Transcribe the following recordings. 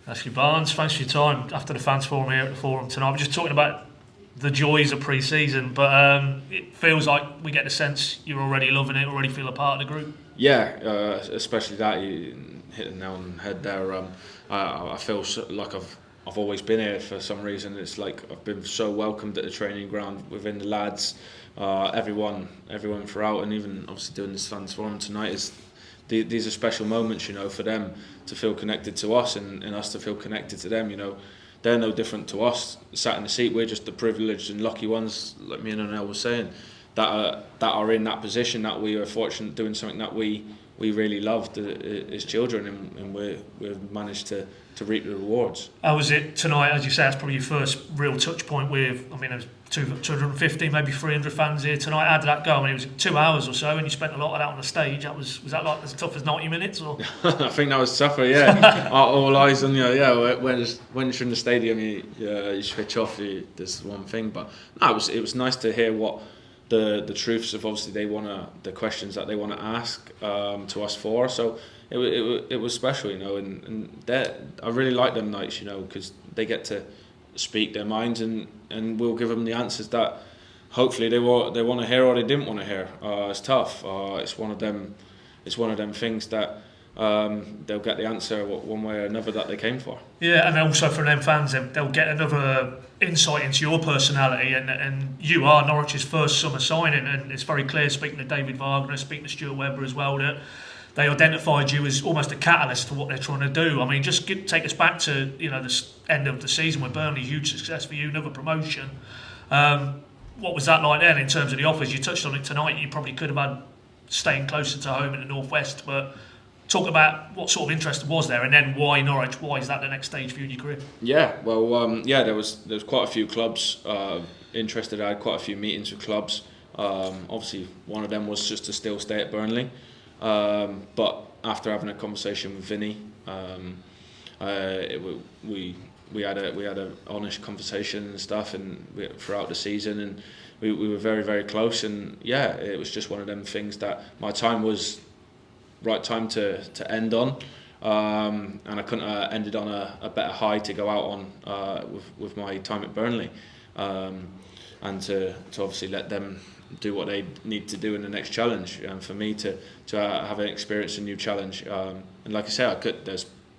Ashley Barnes, thanks for your time after the fans forum here at the forum tonight. We're just talking about the joys of pre-season, but it feels like we get the sense you're already loving it, already feel a part of the group. Yeah, especially that you hit the nail on the head there. I feel like I've always been here for some reason. It's like I've been so welcomed at the training ground within the lads, everyone throughout, and even obviously doing this fans forum tonight is. These are special moments, for them to feel connected to us and us to feel connected to them. They're no different to us. Sat in the seat, we're just the privileged and lucky ones, like me and Anel was saying, that are in that position, that we are fortunate doing something that we really loved as children, and we've managed to reap the rewards. How was it tonight? As you say, it's probably your first real touch point with, there was 250, maybe 300 fans here tonight. How did that go? It was 2 hours or so, and you spent a lot of that on the stage. Was that like as tough as 90 minutes? Or? I think that was tougher, yeah. All eyes on you, yeah. When you're in the stadium, you switch off, there's one thing. But no, it was nice to hear what the truths of, obviously, the questions that they want to ask to us for. So it was special, and I really like them nights, because they get to speak their minds, and we'll give them the answers that hopefully they want to hear or they didn't want to hear. It's tough. It's one of them things that they'll get the answer one way or another that they came for. Yeah, and also from them fans, they'll get another insight into your personality, and you are Norwich's first summer signing, and it's very clear, speaking to David Wagner, speaking to Stuart Webber as well, that they identified you as almost a catalyst for what they're trying to do. Take us back to the end of the season with Burnley, huge success for you, another promotion. What was that like then in terms of the offers? You touched on it tonight. You probably could have had staying closer to home in the northwest, but talk about what sort of interest was there, and then why Norwich? Why is that the next stage for you in your career? Yeah, well, there was quite a few clubs interested. I had quite a few meetings with clubs. Obviously, one of them was just to still stay at Burnley. But after having a conversation with Vinny, we had a honest conversation and stuff, and throughout the season, and we were very, very close. And yeah, it was just one of them things that my time was right time to end on, and I couldn't have ended on a better high to go out on with my time at Burnley, and to obviously let them do what they need to do in the next challenge, and for me to have an experience, a new challenge. And like I say,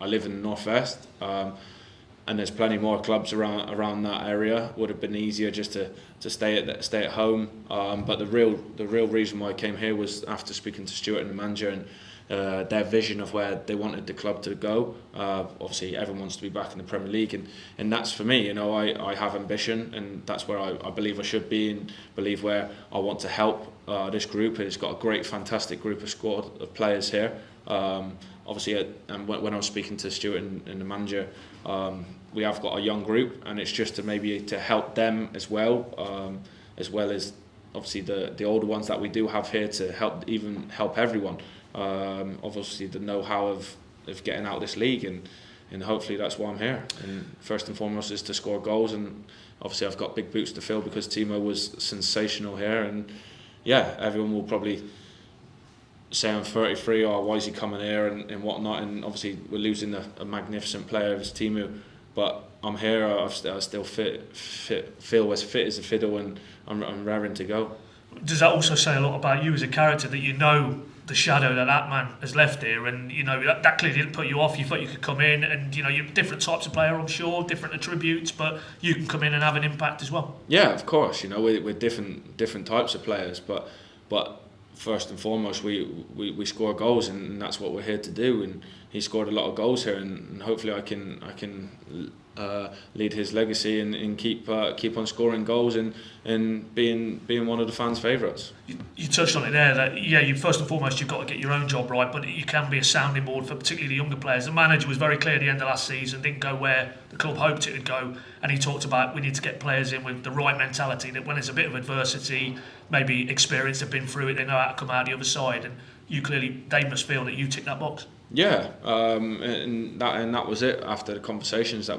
I live in the northwest, and there's plenty more clubs around that area. Would have been easier just to stay at home. But the real reason why I came here was after speaking to Stuart and the manager, and their vision of where they wanted the club to go. Obviously, everyone wants to be back in the Premier League, and that's for me. I have ambition, and that's where I believe I should be, and believe where I want to help this group. It's got a great, fantastic group of squad of players here. Obviously, and when I was speaking to Stuart and the manager, we have got a young group, and it's just to help them as well as obviously the older ones that we do have here, to help everyone. Obviously the know-how of getting out of this league, and hopefully that's why I'm here. And first and foremost is to score goals, and obviously I've got big boots to fill because Teemu was sensational here, and yeah, everyone will probably say I'm 33 or why is he coming here and whatnot, and obviously we're losing a magnificent player as Teemu, but I'm here. I still feel as fit as a fiddle, and I'm raring to go. Does that also say a lot about you as a character, that the shadow that man has left here, and that clearly didn't put you off? You thought you could come in, and you're different types of player, I'm sure, different attributes, but you can come in and have an impact as well. Yeah, of course. We're different types of players, but first and foremost, we score goals, and that's what we're here to do. And he scored a lot of goals here, and hopefully I can lead his legacy and keep on scoring goals and being one of the fans' favourites. You touched on it there, that you first and foremost you've got to get your own job right, but you can be a sounding board for particularly the younger players. The manager was very clear at the end of last season, didn't go where the club hoped it would go, and he talked about we need to get players in with the right mentality, that when there's a bit of adversity, maybe experience, have been through it, they know how to come out the other side, and they must feel that you tick that box. Yeah, and that was it after the conversations that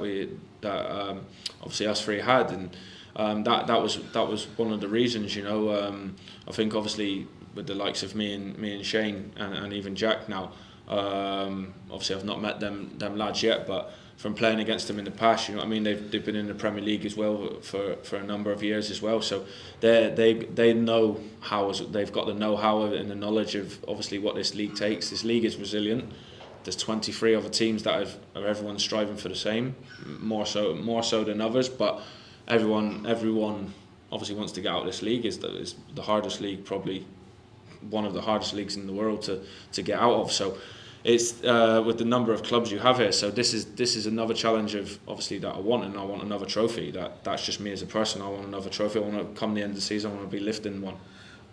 obviously us three had, and that was one of the reasons. I think obviously with the likes of me and Shane and even Jack now, Obviously, I've not met them lads yet, but from playing against them in the past, you know what I mean. They've been in the Premier League as well for a number of years as well. So they know how, they've got the know-how and the knowledge of obviously what this league takes. This league is resilient. There's 23 other teams that are everyone striving for the same, more so than others. But everyone obviously wants to get out of this league. Is the hardest league, probably one of the hardest leagues in the world to get out of. So it's with the number of clubs you have here. So this is another challenge of obviously that I want, and I want another trophy. That's just me as a person. I want another trophy. I want to come the end of the season. I want to be lifting one.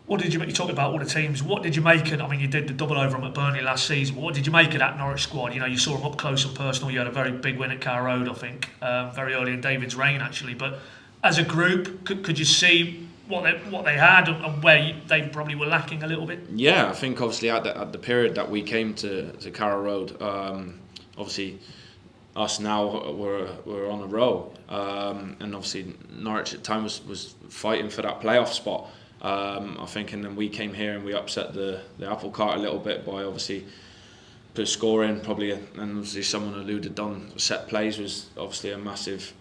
What did you talk about all the teams? What did you make of? I mean, you did the double over them at Burnley last season. What did you make of that Norwich squad? You know, you saw them up close and personal. You had a very big win at Carrow Road, I think, very early in David's reign, actually. But as a group, could you see what they had and where they probably were lacking a little bit? Yeah, I think obviously at the period that we came to Carrow Road, obviously us now we're on a roll, and obviously Norwich at the time was fighting for that playoff spot. I think, and then we came here and we upset the apple cart a little bit by obviously the scoring probably, and obviously someone alluded on set plays was obviously a massive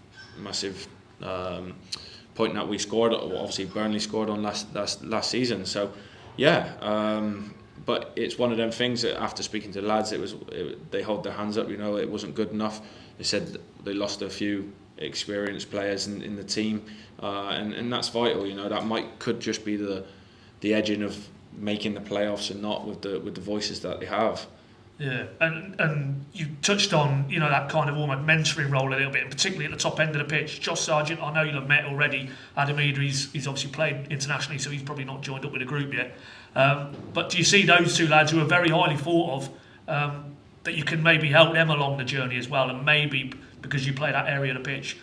point that we scored. Obviously Burnley scored on last season. So yeah, but it's one of them things that after speaking to the lads, they hold their hands up. You know, it wasn't good enough. They said they lost a few experienced players in the team, and that's vital. You know, that could just be the edging of making the playoffs and not with the voices that they have. Yeah, and you touched on, you know, that kind of almost mentoring role a little bit, and particularly at the top end of the pitch. Josh Sargent, I know you'll have met already. Adam Eder, he's obviously played internationally, so he's probably not joined up with the group yet. But do you see those two lads who are very highly thought of, that you can maybe help them along the journey as well, and maybe because you play that area of the pitch,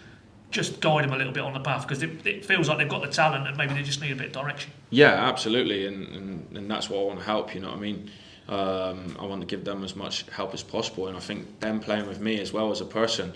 just guide them a little bit on the path, because it feels like they've got the talent and maybe they just need a bit of direction. Yeah, absolutely, and that's what I want to help. You know what I mean? I want to give them as much help as possible, and I think them playing with me as well as a person,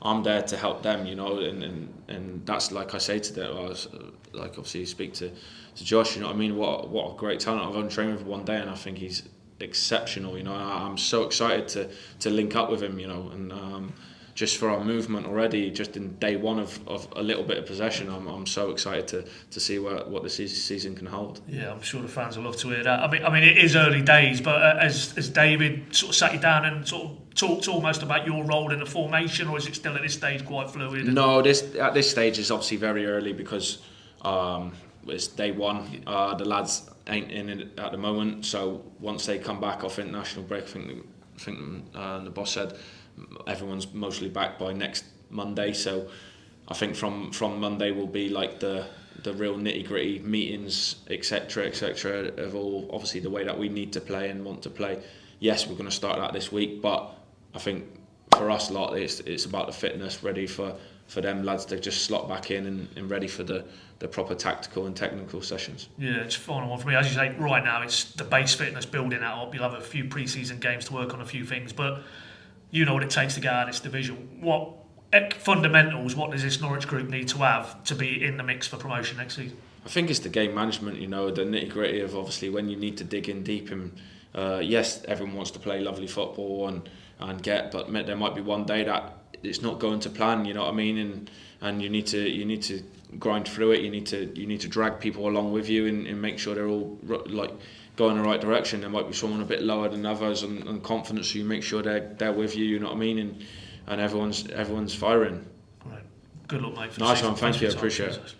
I'm there to help them, you know, and that's like I say to them. I was like obviously speak to Josh, you know what I mean? What a great talent. I've only trained with him one day, and I think he's exceptional. You know, I'm so excited to link up with him, you know, and just for our movement already, just in day one of a little bit of possession, I'm so excited to see what the season can hold. Yeah, I'm sure the fans will love to hear that. I mean, it is early days, but as David sort of sat you down and sort of talked almost about your role in the formation, or is it still at this stage quite fluid? No, at this stage is obviously very early because it's day one. The lads ain't in it at the moment, so once they come back off international break, I think the boss said everyone's mostly back by next Monday. So I think from Monday will be like the real nitty gritty meetings, etc., of all obviously the way that we need to play and want to play. Yes, we're going to start that this week, but I think for us lot, it's about the fitness, ready for them lads to just slot back in and ready for the proper tactical and technical sessions. Yeah, it's a final one for me. As you say, right now it's the base fitness, building that up. You'll have a few pre-season games to work on a few things, but you know what it takes to get out of this division. What fundamentals, what does this Norwich group need to have to be in the mix for promotion next season? I think it's the game management, you know, the nitty-gritty of obviously when you need to dig in deep, and yes, everyone wants to play lovely football and but there might be one day that it's not going to plan, you know what I mean, and you need to grind through it. You need to drag people along with you and make sure they're all like going in the right direction. There might be someone a bit lower than others and confidence, so you make sure they're with you, you know what I mean, and everyone's firing. Right. Good luck, mate. Nice one, thank you, I appreciate it.